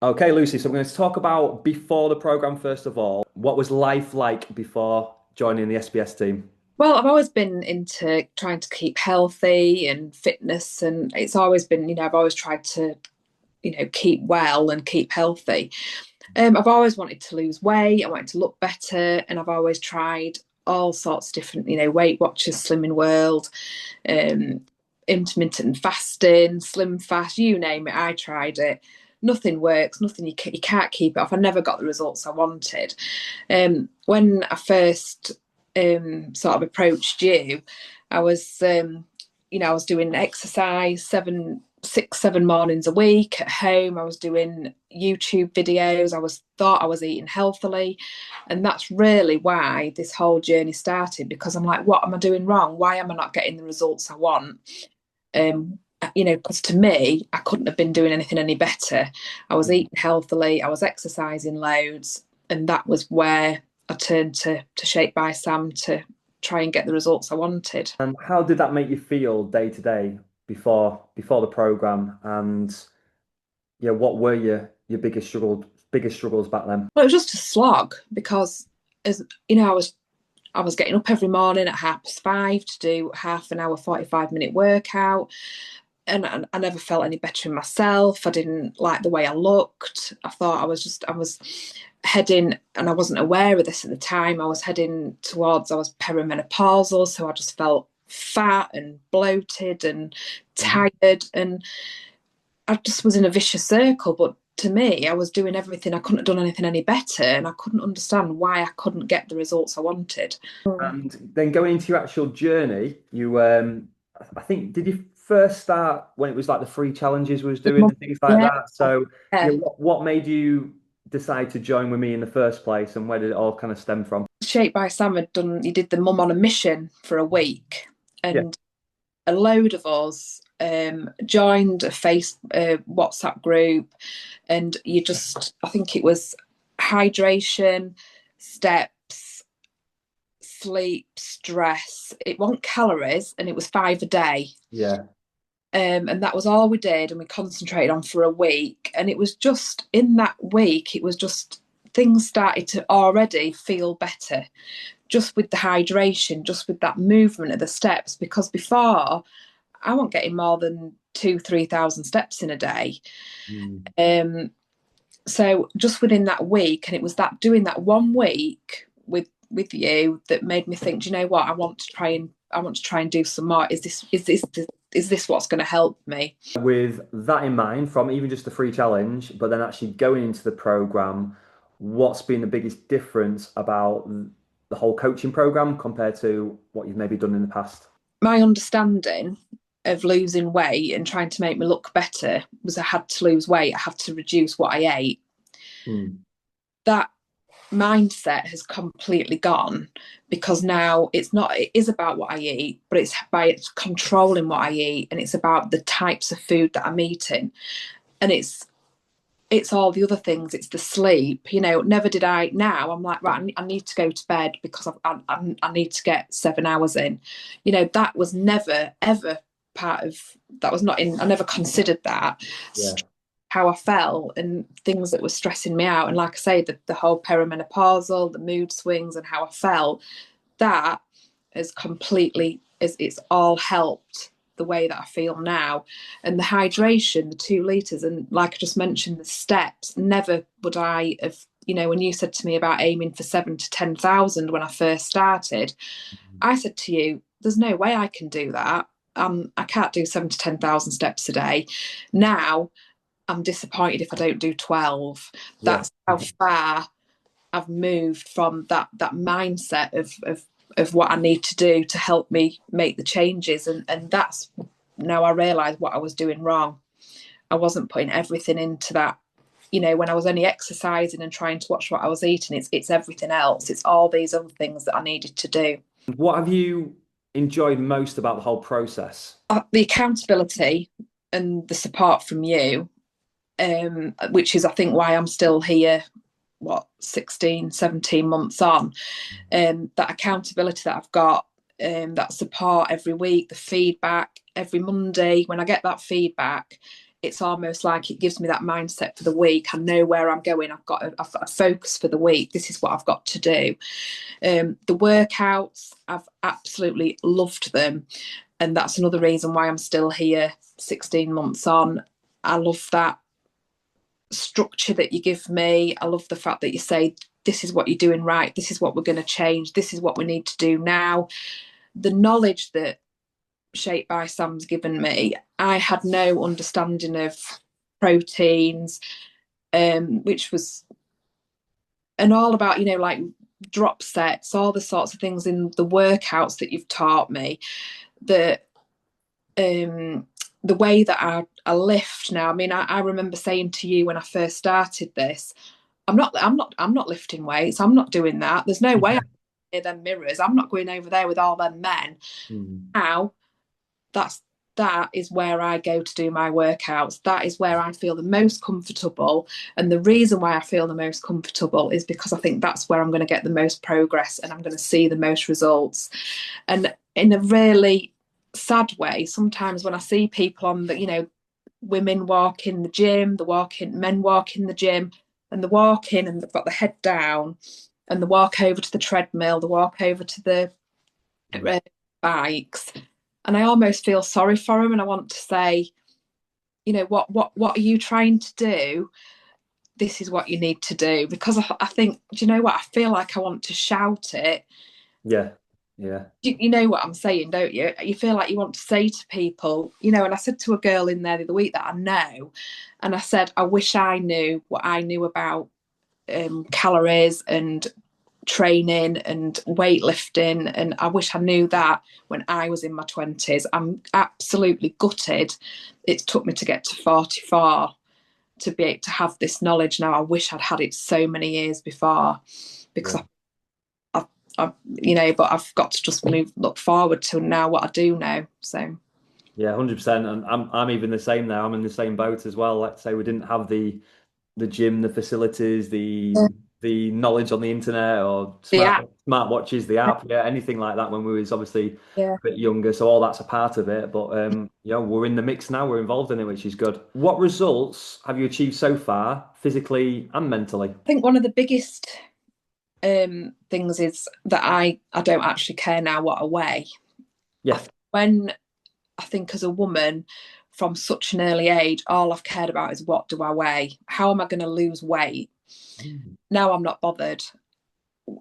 Okay, Lucy, so we're going to talk about before the program first of all. What was life like before joining the SBS team? Well, I've always been into trying to keep healthy and fitness, and it's always been, I've always tried to, keep well and keep healthy. I've always wanted to lose weight, I wanted to look better, and I've always tried all sorts of different, Weight Watchers, Slimming World, um, intermittent fasting, Slim Fast, you name it, I tried it. Nothing works, nothing you can't keep it off. I never got the results I wanted. When I first sort of approached you, I was, I was doing exercise 7 mornings a week at home. I was doing YouTube videos. Thought I was eating healthily, and that's really why this whole journey started. Because I'm like, what am I doing wrong? Why am I not getting the results I want? Um, because to me, I couldn't have been doing anything any better. I was eating healthily, I was exercising loads, and that was where I turned to Shape by Sam to try and get the results I wanted. And how did that make you feel day to day before the program? And yeah, what were your biggest struggles back then? Well, it was just a slog because, as I was getting up every morning at 5:30 to do half an hour, 45-minute workout. And I never felt any better in myself. I didn't like the way I looked. I was heading, and I wasn't aware of this at the time. I was heading towards, I was perimenopausal. So I just felt fat and bloated and Mhm. tired. And I just was in a vicious circle. But to me, I was doing everything. I couldn't have done anything any better. And I couldn't understand why I couldn't get the results I wanted. And then going into your actual journey, I think, did you first start when it was like the free challenges we was doing and things like Yeah. that? So, Yeah. what made you decide to join with me in the first place, and where did it all kind of stem from? Shaped by Sam had done, he did the Mum on a Mission for a week, Yeah. and a load of us joined a WhatsApp group, and I think it was hydration, steps, sleep, stress. It wasn't calories, and it was 5 a day. Yeah. And that was all we did, and we concentrated on for a week. And it was just in that week, it was just things started to already feel better just with the hydration, just with that movement of the steps. Because before, I wasn't getting more than 3,000 steps in a day. Mm. Um, so just within that week, and it was that doing that 1 week with you that made me think, do you know what? I want to try and do some more. Is this what's going to help me? With that in mind, from even just the free challenge, but then actually going into the program, what's been the biggest difference about the whole coaching program compared to what you've maybe done in the past? My understanding of losing weight and trying to make me look better was I had to lose weight. I had to reduce what I ate. Mm. That mindset has completely gone, because now it is about what I eat, but it's by controlling what I eat, and it's about the types of food that I'm eating, and it's all the other things. It's the sleep. Never did I. Now I'm like, right, I need to go to bed because I need to get 7 hours in. That was never ever part of, that was not in. I never considered that, Yeah. how I felt and things that were stressing me out. And like I say, the whole perimenopausal, the mood swings, and how I felt, that has completely, it's all helped the way that I feel now. And the hydration, the 2 litres, and like I just mentioned, the steps, never would I have, when you said to me about aiming for 7 to 10,000 when I first started, I said to you, there's no way I can do that. I can't do 7 to 10,000 steps a day. Now I'm disappointed if I don't do 12. Yeah. That's how far I've moved from that mindset of what I need to do to help me make the changes. And that's, now I realise what I was doing wrong. I wasn't putting everything into that. When I was only exercising and trying to watch what I was eating, it's everything else. It's all these other things that I needed to do. What have you enjoyed most about the whole process? The accountability and the support from you, which is, I think, why I'm still here, 16, 17 months on. That accountability that I've got, that support every week, the feedback every Monday. When I get that feedback, it's almost like it gives me that mindset for the week. I know where I'm going. I've got a focus for the week. This is what I've got to do. The workouts, I've absolutely loved them. And that's another reason why I'm still here 16 months on. I love that structure that you give me. I love the fact that you say, this is what you're doing right. This is what we're going to change. This is what we need to do now. The knowledge that Shaped by Sam's given me, I had no understanding of proteins, which was, and all about, like drop sets, all the sorts of things in the workouts that you've taught me, that the way that I lift now. I mean, I remember saying to you when I first started this, I'm not lifting weights. I'm not doing that. There's no way I'm near them mirrors. I'm not going over there with all them men. Now that is where I go to do my workouts. That is where I feel the most comfortable. And the reason why I feel the most comfortable is because I think that's where I'm going to get the most progress and I'm going to see the most results. And in a really sad way, sometimes when I see people on the, women walk in the gym, men walk in the gym, and they walk in and they've got the head down, and they walk over to the treadmill, they walk over to the bikes, and I almost feel sorry for them, and I want to say, what are you trying to do? This is what you need to do. Because I think, do you know what? I feel like I want to shout it. Yeah. You know what I'm saying, don't you? You feel like you want to say to people, and I said to a girl in there the other week that I know, and I said, I wish I knew what I knew about calories and training and weightlifting, and I wish I knew that when I was in my 20s. I'm absolutely gutted it took me to get to 44 to be able to have this knowledge now. I wish I'd had it so many years before, because but I've got to just look forward to now what I do know. So Yeah, 100%. And I'm even the same now. I'm in the same boat as well. Let's say we didn't have the gym, the facilities, the knowledge on the internet or yeah, smart watches, the app, anything like that when we was obviously yeah. a bit younger. So all that's a part of it. But we're in the mix now. We're involved in it, which is good. What results have you achieved so far, physically and mentally? I think one of the biggest things is that I don't actually care now what I weigh. Yeah. When I think as a woman from such an early age, all I've cared about is what do I weigh? How am I going to lose weight? Now I'm not bothered.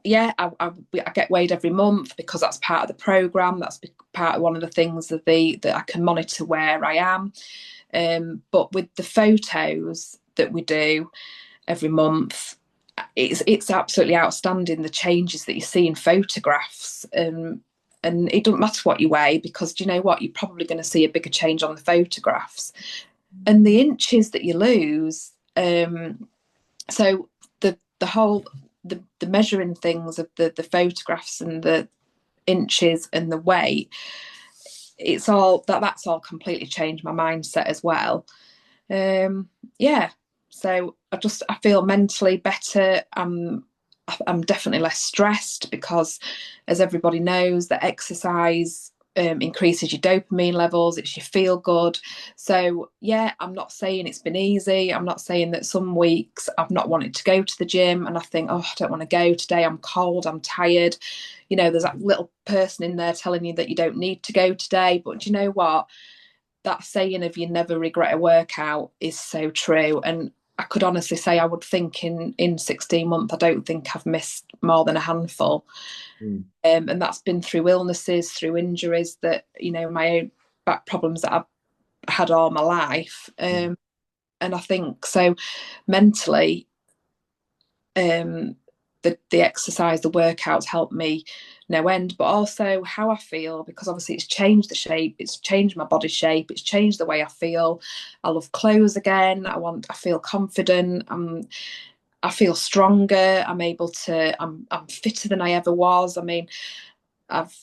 Yeah, I get weighed every month because that's part of the program. That's part of one of the things that I can monitor where I am. But with the photos that we do every month, it's absolutely outstanding, the changes that you see in photographs. And it doesn't matter what you weigh, because do you know what? You're probably going to see a bigger change on the photographs. And the inches that you lose. So the whole the measuring things of the photographs and the inches and the weight, it's all that's all completely changed my mindset as well. So I feel mentally better. I'm definitely less stressed because, as everybody knows, that exercise increases your dopamine levels. It's your feel good. So yeah, I'm not saying it's been easy. I'm not saying that some weeks I've not wanted to go to the gym and I think, oh, I don't want to go today. I'm cold. I'm tired. There's that little person in there telling you that you don't need to go today. But do you know what? That saying of you never regret a workout is so true. And I could honestly say I would think in 16 months, I don't think I've missed more than a handful. And that's been through illnesses, through injuries, that, my own back problems that I've had all my life. And I think so mentally, the exercise, the workouts help me no end, but also how I feel, because obviously it's changed the shape, it's changed my body shape, it's changed the way I feel. I love clothes again. I feel confident. I feel stronger. I'm fitter than I ever was. I mean, I've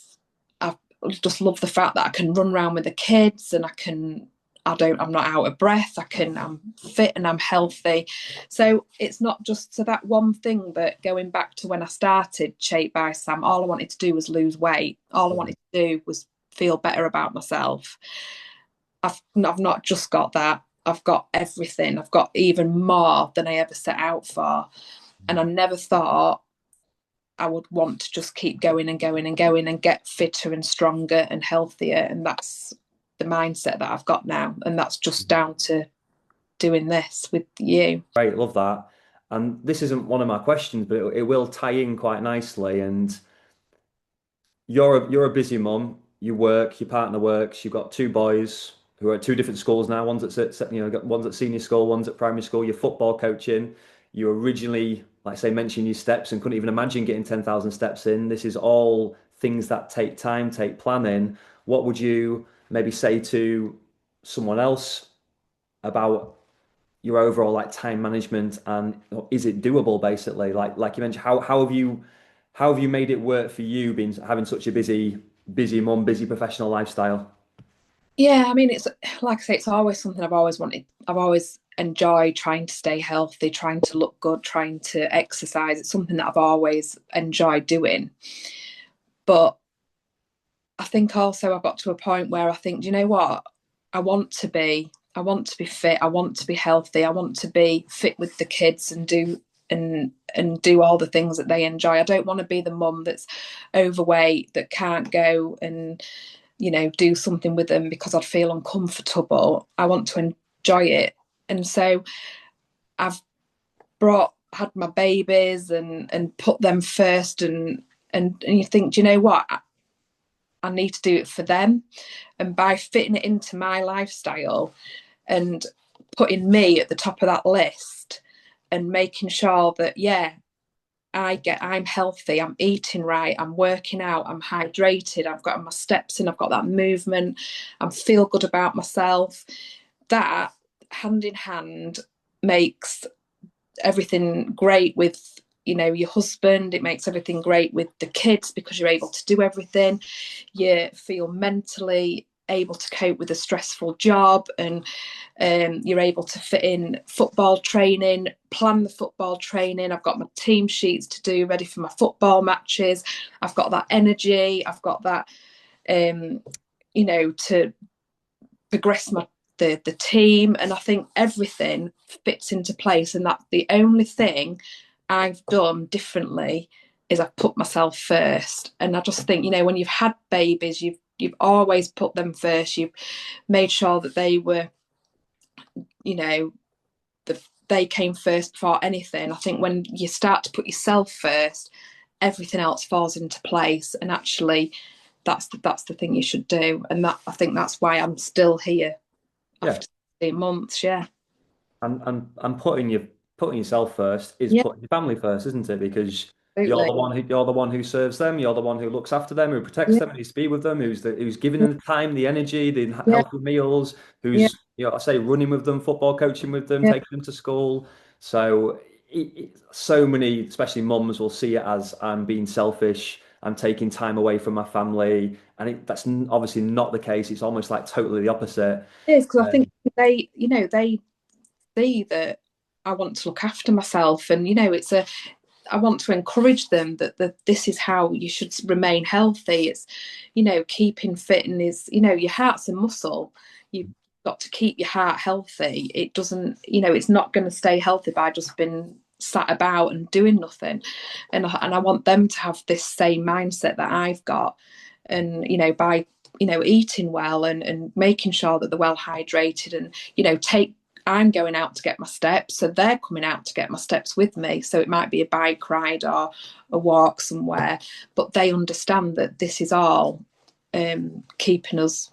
just love the fact that I can run around with the kids and I'm not out of breath. I'm fit and I'm healthy. So it's not just that one thing, but going back to when I started Shaped by Sam, all I wanted to do was lose weight. All I wanted to do was feel better about myself. I've not just got that. I've got everything. I've got even more than I ever set out for. And I never thought I would want to just keep going and going and going and get fitter and stronger and healthier. And that's the mindset that I've got now. And that's just down to doing this with you. Great, love that. And this isn't one of my questions, but it will tie in quite nicely. And you're a busy mum. You work, your partner works. You've got two boys who are at two different schools now. One's at senior school, one's at primary school. You're football coaching. You originally, like I say, mentioned your steps and couldn't even imagine getting 10,000 steps in. This is all things that take time, take planning. What would you maybe say to someone else about your overall like time management, and is it doable basically? Like you mentioned, how have you made it work for you being having such a busy mum, busy professional lifestyle? Yeah, I mean, it's like I say, it's always something I've always wanted. I've always enjoyed trying to stay healthy, trying to look good, trying to exercise. It's something that I've always enjoyed doing. But I think also I've got to a point where I think, do you know what? I want to be fit. I want to be healthy. I want to be fit with the kids and do all the things that they enjoy. I don't want to be the mum that's overweight that can't go and do something with them because I'd feel uncomfortable. I want to enjoy it. And so I've had my babies and put them first and you think, do you know what? I need to do it for them. And by fitting it into my lifestyle and putting me at the top of that list and making sure that, yeah, I'm healthy, I'm eating right, I'm working out, I'm hydrated, I've got my steps in, I've got that movement, I feel good about myself. That hand in hand makes everything great with your husband. It makes everything great with the kids because you're able to do everything. You feel mentally able to cope with a stressful job, and you're able to fit in football training, plan the football training. I've got my team sheets to do ready for my football matches. I've got that energy. I've got that, to progress the team. And I think everything fits into place. And that the only thing I've done differently is I've put myself first. And I just think, when you've had babies, you've always put them first. You've made sure that they were, they came first before anything. I think when you start to put yourself first, everything else falls into place. And actually, that's the thing you should do. And that I think that's why I'm still here Yeah, after 16 months. Yeah, and putting yourself first is yeah, putting your family first, isn't it? Because absolutely. you're the one who serves them, you're the one who looks after them, who protects Yeah, them, who's be with them, who's giving them the time, the energy, the yeah, healthy meals, yeah, who's I say running with them, football coaching with them, yeah. taking them to school. So so many, especially mums, will see it as I'm being selfish. I'm taking time away from my family, and that's obviously not the case. It's almost like totally the opposite. It is because I think Um, they see that I want to look after myself, and I want to encourage them that this is how you should remain healthy. It's, keeping fit, and is, your heart's a muscle. You've got to keep your heart healthy. It doesn't, it's not going to stay healthy by just being sat about and doing nothing. And I want them to have this same mindset that I've got. And, by, eating well and making sure that they're well hydrated and, I'm going out to get my steps, so they're coming out to get my steps with me. So it might be a bike ride or a walk somewhere, but they understand that this is all keeping us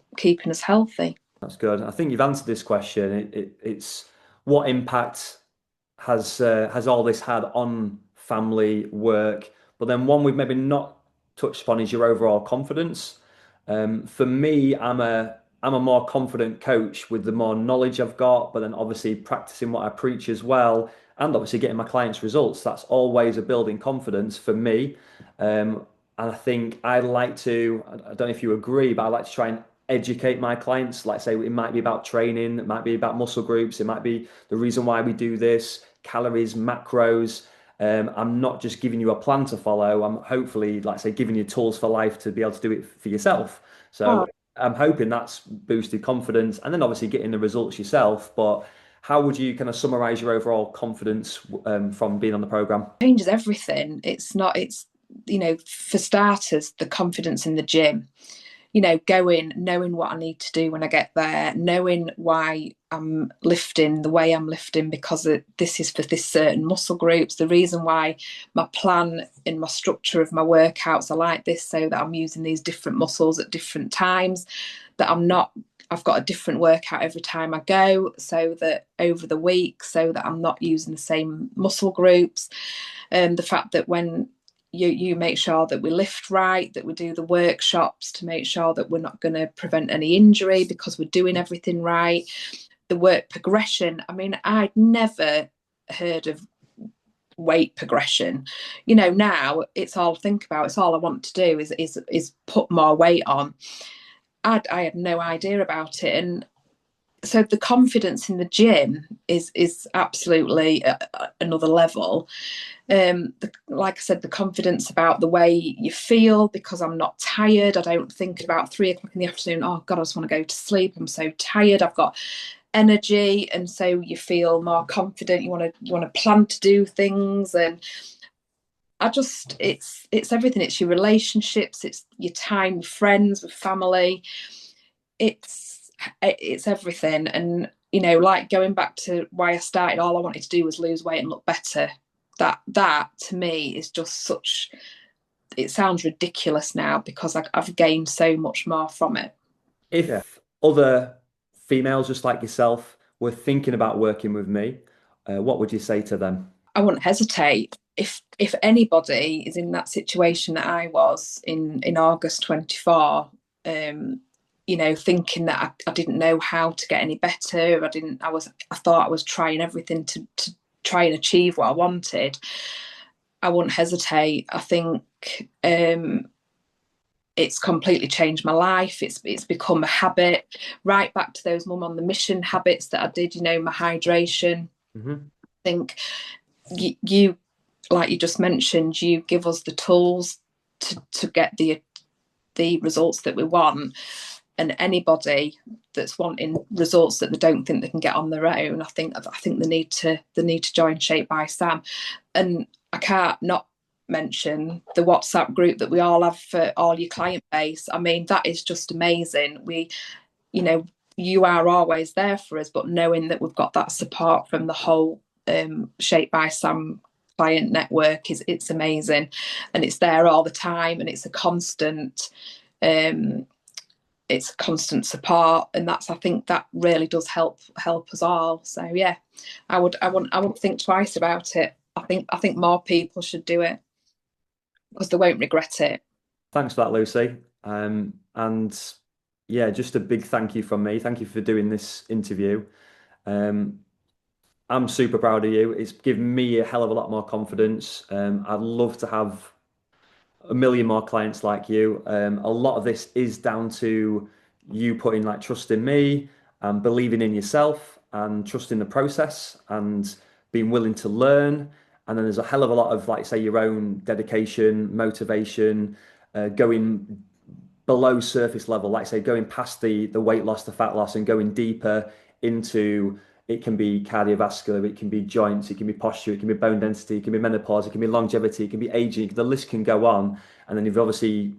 healthy. that's good. I think you've answered this question. It's what impact has all this had on family work? But then one we've maybe not touched upon is your overall confidence. For me, I'm a more confident coach with the more knowledge I've got, but then obviously practicing what I preach as well, and obviously getting my clients results. That's always a building confidence for me. And I think I like to, I don't know if you agree, but I like to try and educate my clients. Like say, it might be about training, it might be about muscle groups, it might be the reason why we do this, calories, macros. I'm not just giving you a plan to follow. I'm hopefully, like I say, giving you tools for life to be able to do it for yourself. Oh, So I'm hoping that's boosted confidence, and then obviously getting the results yourself. But how would you kind of summarize your overall confidence from being on the program? Changes everything. It's not, it's, for starters, the confidence in the gym, going, knowing what I need to do when I get there, knowing why I'm lifting the way I'm lifting, because this is for this certain muscle groups, the reason why my plan and my structure of my workouts are like this, so that I'm using these different muscles at different times, that I've got a different workout every time I go, so that over the week, so that I'm not using the same muscle groups. And the fact that when you make sure that we lift right, that we do the workshops to make sure that we're not going to prevent any injury because we're doing everything right. The work progression. I mean, I'd never heard of weight progression. Now it's all I think about. It's all I want to do is put more weight on. I had no idea about it, and so the confidence in the gym is absolutely another level. Like I said, the confidence about the way you feel, because I'm not tired. I don't think about 3 o'clock in the afternoon, oh God, I just want to go to sleep. I'm so tired. I've got energy. And so you feel more confident. You want to plan to do things. And it's everything. It's your relationships, it's your time with friends, with family. It's everything. And like going back to why I started, all I wanted to do was lose weight and look better. That to me is just such, it sounds ridiculous now because I've gained so much more from it. If other females just like yourself were thinking about working with me, what would you say to them? I wouldn't hesitate. If anybody is in that situation that I was in August 24, thinking that I didn't know how to get any better, I thought I was trying everything to try and achieve what I wanted, I wouldn't hesitate. I think it's completely changed my life. It's become a habit. Right back to those mum on the mission habits that I did. My hydration. Mm-hmm. I think you, like you just mentioned, you give us the tools to get the results that we want. And anybody that's wanting results that they don't think they can get on their own, I think they need to join Shape by Sam. And I can't not mention the WhatsApp group that we all have for all your client base. I mean, that is just amazing. You are always there for us, but knowing that we've got that support from the whole Shape by Sam client network it's amazing, and it's there all the time, and it's a constant support, and I think that really does help us all. So yeah, I wouldn't think twice about it. I think more people should do it because they won't regret it. Thanks for that, Lucy. And yeah, just a big thank you from me. Thank you for doing this interview. Um, I'm super proud of you. It's given me a hell of a lot more confidence. I'd love to have a million more clients like you. A lot of this is down to you putting like trust in me and believing in yourself and trusting the process and being willing to learn. And then there's a hell of a lot of, like, say, your own dedication, motivation, going below surface level, like say, going past the weight loss, the fat loss, and going deeper into, it can be cardiovascular, it can be joints, it can be posture, it can be bone density, it can be menopause, it can be longevity, it can be aging. The list can go on. And then you've obviously,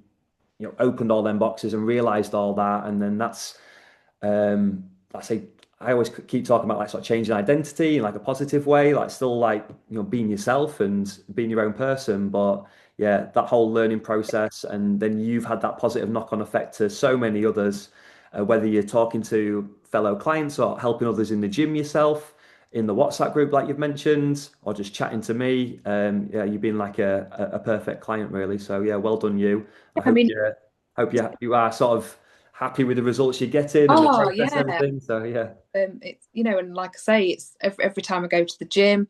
opened all them boxes and realized all that. And then that's, I say, I always keep talking about like sort of changing identity in like a positive way, like still like, being yourself and being your own person. But yeah, that whole learning process, and then you've had that positive knock-on effect to so many others, whether you're talking to fellow clients or helping others in the gym yourself, in the WhatsApp group like you've mentioned, or just chatting to me. Yeah, you've been like a perfect client really. So yeah, well done you. I I hope mean, you are sort of happy with the results you're getting and the oh process and yeah, everything. So yeah. it's and like I say, it's every time I go to the gym,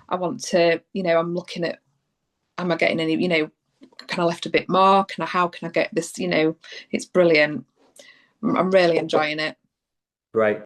I want to, I'm looking at, am I getting any, can I lift a bit more? How can I get this? It's brilliant. I'm really enjoying it. Great.